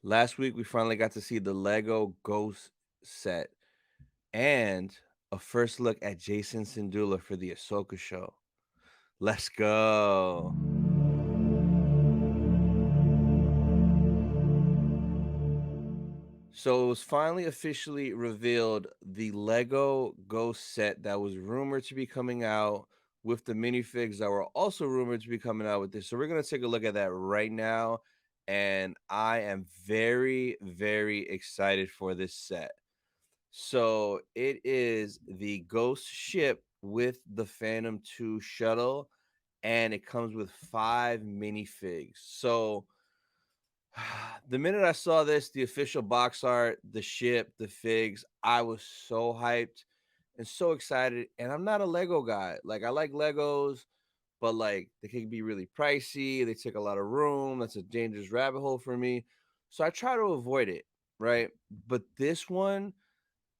Last week we finally got to see the Lego Ghost set and a first look at Jacen Syndulla for the Ahsoka show. Let's go. So it was finally officially revealed the Lego Ghost set that was rumored to be coming out with the minifigs that were also rumored to be coming out with this. So we're going to take a look at that right now. And I am very, very excited for this set. So it is the Ghost ship with the Phantom 2 shuttle, and it comes with 5 minifigs. So the minute I saw this, the official box art, the ship, the figs, I was so hyped and so excited. And I'm not a Lego guy. Like I like Legos, but like they can be really pricey. They take a lot of room. That's a dangerous rabbit hole for me. So I try to avoid it, right? But this one,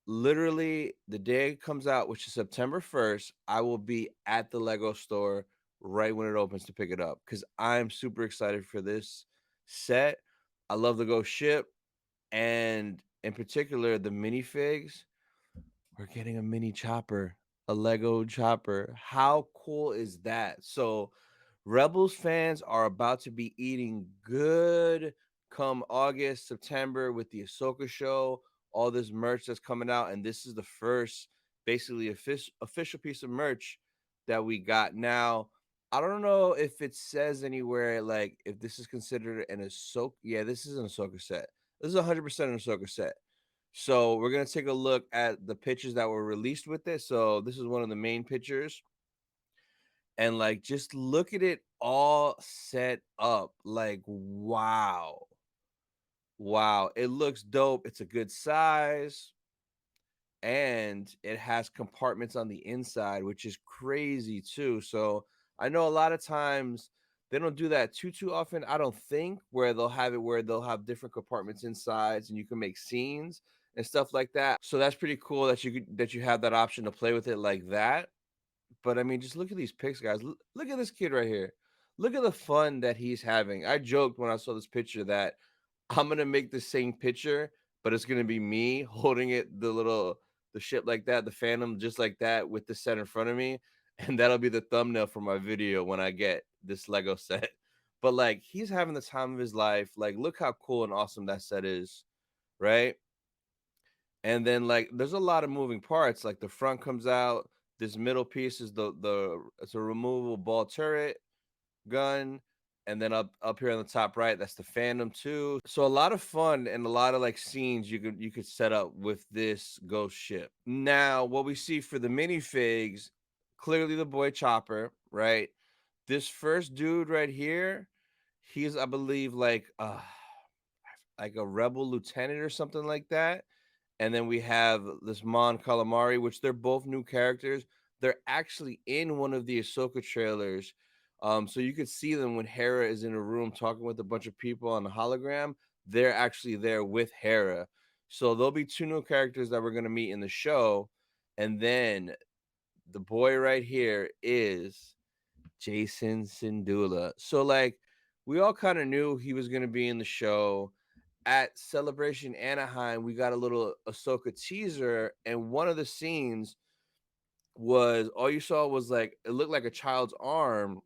literally the day it comes out, which is September 1st, I will be at the Lego store right when it opens to pick it up because I'm super excited for this set. I love the Ghost ship, and in particular, the minifigs. We're getting a mini chopper, a Lego chopper. How cool is that? So, Rebels fans are about to be eating good come August, September with the Ahsoka show, all this merch that's coming out. And this is the first, basically, official piece of merch that we got. Now, I don't know if it says anywhere, like, if this is considered an Ahsoka. Yeah, this is an Ahsoka set. This is 100% an Ahsoka set. So we're gonna take a look at the pictures that were released with it. So this is one of the main pictures, and like just look at it all set up. Like wow, wow, it looks dope. It's a good size, and it has compartments on the inside, which is crazy too. So I know a lot of times they don't do that too often. I don't think where they'll have it where they'll have different compartments insides and you can make scenes and stuff like that. So that's pretty cool that you have that option to play with it like that. But I mean, just look at these pics, guys. Look at this kid right here. Look at the fun that he's having. I joked when I saw this picture that I'm gonna make the same picture, but it's gonna be me holding it, the ship like that, the Phantom just like that with the set in front of me, and that'll be the thumbnail for my video when I get this Lego set. But like he's having the time of his life. Like, look how cool and awesome that set is, right? And then like there's a lot of moving parts. Like the front comes out, this middle piece is the it's a removable ball turret gun, and then up here on the top right, that's the Phantom 2. So a lot of fun and a lot of like scenes you could set up with this ghost ship. Now, what we see for the minifigs, clearly the boy Chopper, right? This first dude right here, he's I believe like a rebel lieutenant or something like that. And then we have this Mon Calamari, which they're both new characters. They're actually in one of the Ahsoka trailers. So you could see them when Hera is in a room talking with a bunch of people on the hologram. They're actually there with Hera. So there'll be 2 new characters that we're gonna meet in the show. And then the boy right here is Jacen Syndulla. So like we all kind of knew he was gonna be in the show. At Celebration Anaheim, we got a little Ahsoka teaser, and one of the scenes was all you saw was like it looked like a child's arm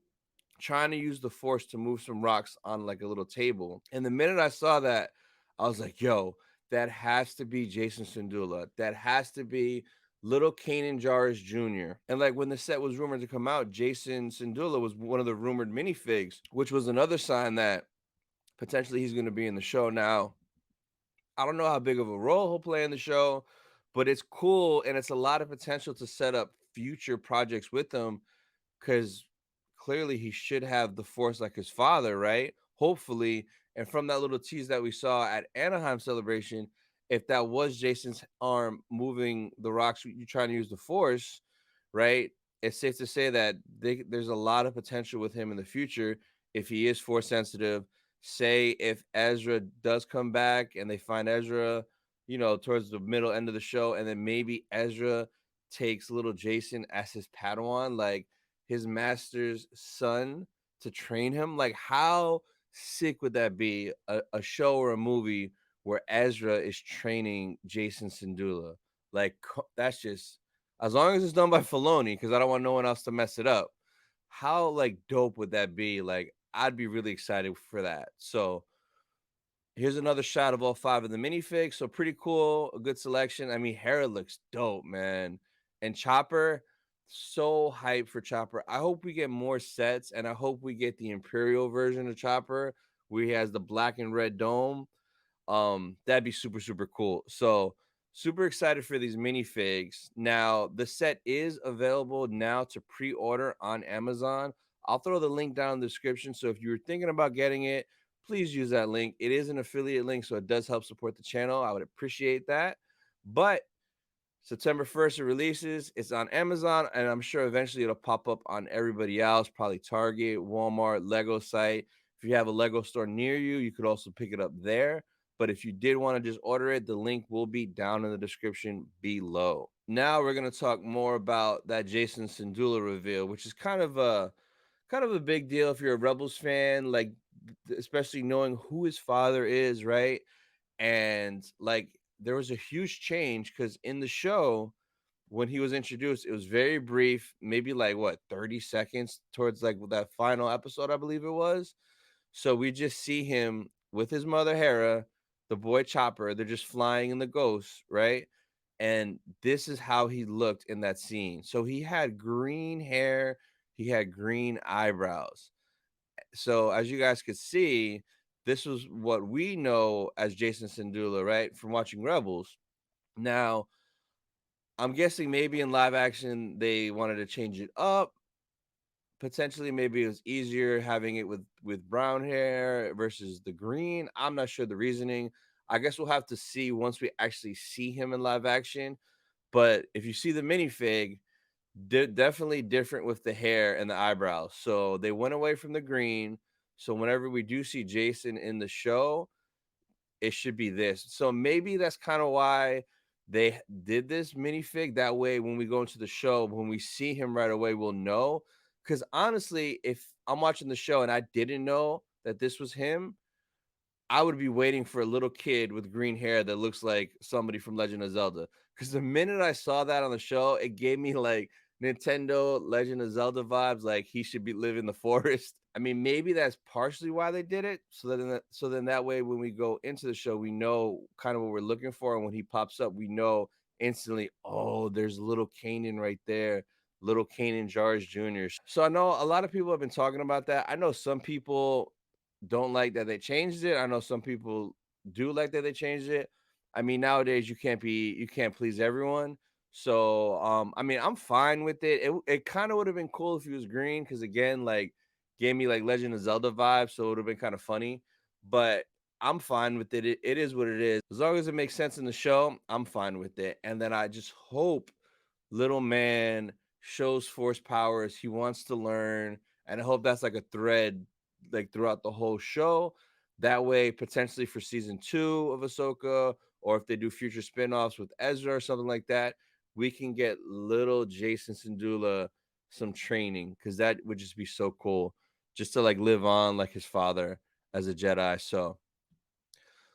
trying to use the force to move some rocks on like a little table. And the minute I saw that, I was like, yo, that has to be Jacen Syndulla. That has to be little Kanan Jarrus Jr. And like when the set was rumored to come out, Jacen Syndulla was one of the rumored minifigs, which was another sign that potentially he's going to be in the show. Now, I don't know how big of a role he'll play in the show, but it's cool and it's a lot of potential to set up future projects with him because clearly he should have the force like his father, right? Hopefully. And from that little tease that we saw at Anaheim Celebration, if that was Jason's arm moving the rocks, you trying to use the force, right? It's safe to say that there's a lot of potential with him in the future if he is force sensitive. Say if Ezra does come back and they find Ezra, towards the middle end of the show, and then maybe Ezra takes little Jacen as his Padawan, like his master's son to train him. Like, how sick would that be, a show or a movie where Ezra is training Jacen Syndulla? Like, that's just, as long as it's done by Filoni, because I don't want no one else to mess it up. How like dope would that be? Like, I'd be really excited for that. So here's another shot of all 5 of the minifigs. So pretty cool, a good selection. I mean, Hera looks dope, man. And Chopper, so hyped for Chopper. I hope we get more sets, and I hope we get the Imperial version of Chopper where he has the black and red dome. That'd be super, super cool. So super excited for these minifigs. Now, the set is available now to pre-order on Amazon. I'll throw the link down in the description. So if you were thinking about getting it, please use that link. It is an affiliate link, so it does help support the channel. I would appreciate that. But September 1st, it releases. It's on Amazon, and I'm sure eventually it'll pop up on everybody else, probably Target, Walmart, Lego site. If you have a Lego store near you, you could also pick it up there. But if you did want to just order it, the link will be down in the description below. Now we're going to talk more about that Jacen Syndulla reveal, which is kind of a big deal if you're a Rebels fan, like especially knowing who his father is, right? And like there was a huge change because in the show when he was introduced, it was very brief, maybe like what 30 seconds towards like that final episode, I believe it was. So we just see him with his mother Hera, the boy Chopper. They're just flying in the Ghost, right? And this is how he looked in that scene. So he had green hair, he had green eyebrows. So as you guys could see, this was what we know as Jacen Syndulla, right? From watching Rebels. Now, I'm guessing maybe in live action they wanted to change it up. Potentially, maybe it was easier having it with brown hair versus the green. I'm not sure the reasoning. I guess we'll have to see once we actually see him in live action. But if you see the minifig, definitely different with the hair and the eyebrows. So they went away from the green. So whenever we do see Jacen in the show, it should be this. So maybe that's kind of why they did this minifig. That way, when we go into the show, when we see him right away, we'll know. Because honestly, if I'm watching the show and I didn't know that this was him, I would be waiting for a little kid with green hair that looks like somebody from Legend of Zelda. Because the minute I saw that on the show, it gave me like Nintendo Legend of Zelda vibes, like he should be living in the forest. I mean, maybe that's partially why they did it. So then that way, when we go into the show, we know kind of what we're looking for, and when he pops up, we know instantly. Oh, there's little Kanan right there, little Kanan Jarrus Jr. So I know a lot of people have been talking about that. I know some people don't like that they changed it. I know some people do like that they changed it. I mean, nowadays you can't please everyone. So I mean, I'm fine with it. It kind of would have been cool if he was green because again, like gave me like Legend of Zelda vibes, so it would have been kind of funny. But I'm fine with it. It is what it is. As long as it makes sense in the show, I'm fine with it. And then I just hope little man shows force powers. He wants to learn, and I hope that's like a thread like throughout the whole show. That way, potentially for season 2 of Ahsoka, or if they do future spin-offs with Ezra or something like that, we can get little Jacen Syndulla some training because that would just be so cool, just to like live on like his father as a Jedi. So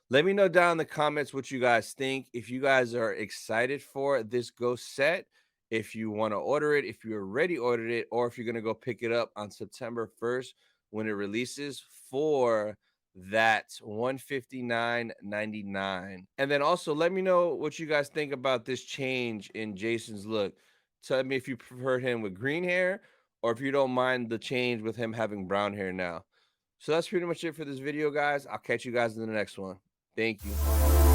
let me know down in the comments what you guys think. If you guys are excited for this Ghost set, if you want to order it, if you already ordered it, or if you're going to go pick it up on September 1st when it releases for that 159.99. And then also let me know what you guys think about this change in Jacen's look. Tell me if you prefer him with green hair or if you don't mind the change with him having brown hair now. So that's pretty much it for this video, guys. I'll catch you guys in the next one. Thank you.